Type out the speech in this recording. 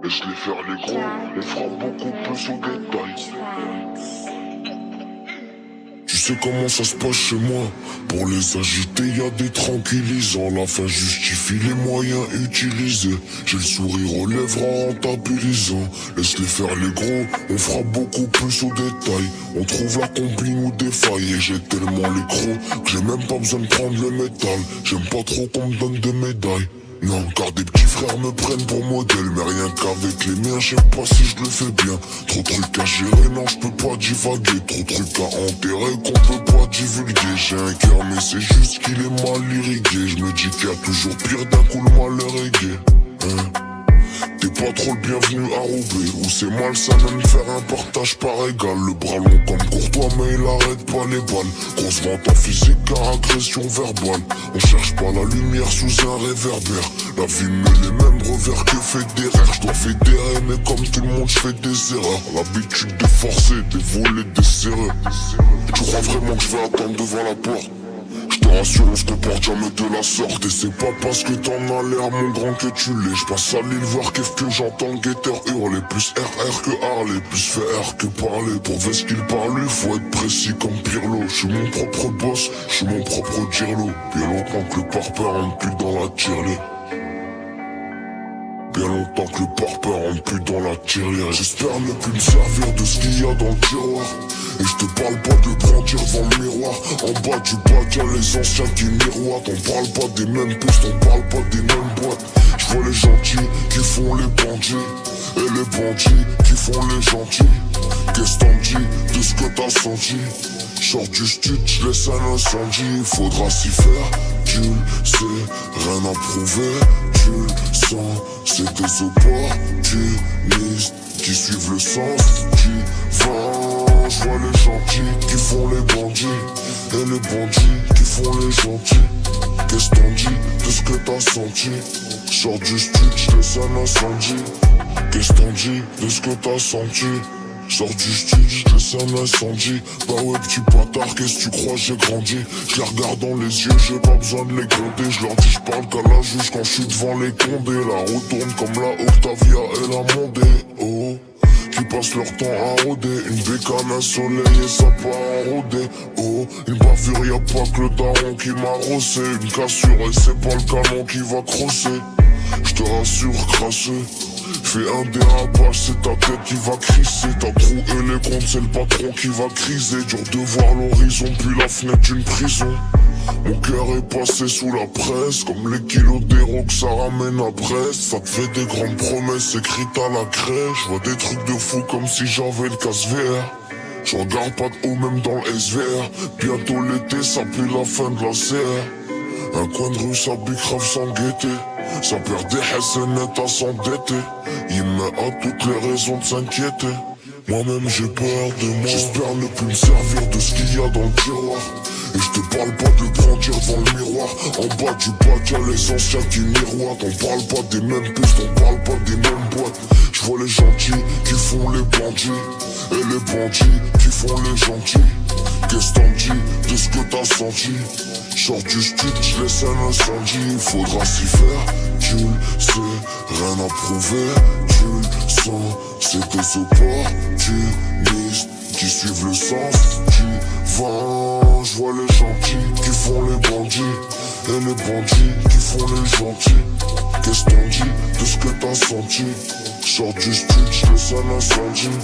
Laisse-les faire les gros, on fera beaucoup plus au détail. Tu sais comment ça se passe chez moi. Pour les agiter y'a des tranquillisants. La fin justifie les moyens utilisés. J'ai le sourire aux lèvres en rentabilisant. Laisse-les faire les gros, on fera beaucoup plus au détail. On trouve la combine ou des failles. Et j'ai tellement les crocs que j'ai même pas besoin de prendre le métal. J'aime pas trop qu'on me donne des médailles. Non, car des petits frères me prennent pour modèle. Mais rien qu'avec les miens, je sais pas si je le fais bien. Trop de trucs à gérer, non je peux pas divaguer. Trop de trucs à enterrer qu'on peut pas divulguer. J'ai un cœur mais c'est juste qu'il est mal irrigué. Je me dis qu'il y a toujours pire d'un coup le malheur est gai. T'es pas trop le bienvenu à Roubaix. Où c'est mal ça même faire un partage par égal. Le bras long comme Courtois mais il arrête pas les balles. Grosse vente en physique car agression verbale. On cherche pas la lumière sous un réverbère. La vie me les mêmes revers que fédéraire. Je dois fédérer mais comme tout le monde je fais des erreurs. L'habitude de forcer, des volets, des serreux. Tu crois vraiment que je vais attendre devant la porte? Je te rassure, on se comporte jamais de la sorte. Et c'est pas parce que t'en as l'air mon grand que tu l'es. J'passe à l'île voir qu'est-ce que j'entends le guetteur hurler. Plus RR que Harley, plus faire que parler. Pour ver ce qu'il parle, faut être précis comme Pirlo. J'suis mon propre boss, j'suis mon propre dirlo. Bien longtemps que le parpeur rentre plus dans la tirelire. Bien longtemps que le parpeur rentre plus dans la tirelire. J'espère ne plus me servir de ce qu'il y a dans le tiroir. Et je te parle pas de brandir devant le miroir. En bas du bac y'a les anciens qui miroitent. On parle pas des mêmes postes, on parle pas des mêmes boîtes. Je vois les gentils qui font les bandits. Et les bandits qui font les gentils. Qu'est-ce t'en dis de ce que t'as senti? Sors du stud, j'laisse un incendie. Faudra s'y faire, tu le sais. Rien à prouver, tu le sens. C'est des opportunistes qui suivent le sens du vent. Je vois les gentils qui font les bandits. Et les bandits qui font les gentils. Qu'est-ce t'en dis de ce que t'as senti? Sors du stud, j'laisse un incendie. Qu'est-ce t'en dis de ce que t'as senti? Sors du stud, j'laisse un incendie. Bah ouais petit bâtard, qu'est-ce que tu crois j'ai grandi? Je les regarde dans les yeux, j'ai pas besoin de les gronder. Je leur dis j'parle qu'à la juge quand je suis devant les condés. La route tourne comme la Octavia et la Mondé. Oh, qui passent leur temps à rôder. Une bécane, un soleil et ça part en rôder. Oh, une bavure, y'a pas que le daron qui m'a rossé. Une cassure et c'est pas le canon qui va crosser. J'te rassure, crasseux. Fais un dérapage, c'est ta tête qui va crisser. Ta trou et les comptes, c'est le patron qui va criser. Dur de voir l'horizon, puis la fenêtre d'une prison. Mon cœur est passé sous la presse. Comme les kilos d'héros que ça ramène à Brest. Ça te fait des grandes promesses écrites à la craie. Je vois des trucs de fou comme si j'avais le casse VR. Je regarde pas de haut même dans le SVR. Bientôt l'été, ça pue la fin de la CR. Un coin de rue, ça bicrave sans guetter. Ça perd des hassanettes à s'endetter. Il me a toutes les raisons de s'inquiéter. Moi-même j'ai peur de moi. J'espère ne plus me servir de ce qu'il y a dans le tiroir. Et je te parle pas de brandir devant le miroir. En bas du bac y'a les anciens qui miroitent. On parle pas des mêmes pistes, on parle pas des mêmes boîtes. Je vois les gentils qui font les bandits. Et les bandits qui font les gentils. Qu'est-ce t'en dis de ce que t'as senti? Sors du stud, j'laisse un incendie. Faudra s'y faire, tu le sais. Rien à prouver, tu le sens. C'est des opportunistes qui suivent le sens du vent. Je vois les gentils qui font les bandits. Et les bandits qui font les gentils. Qu'est-ce t'en dis de ce que t'as senti? Sors du stud, j'laisse un incendie.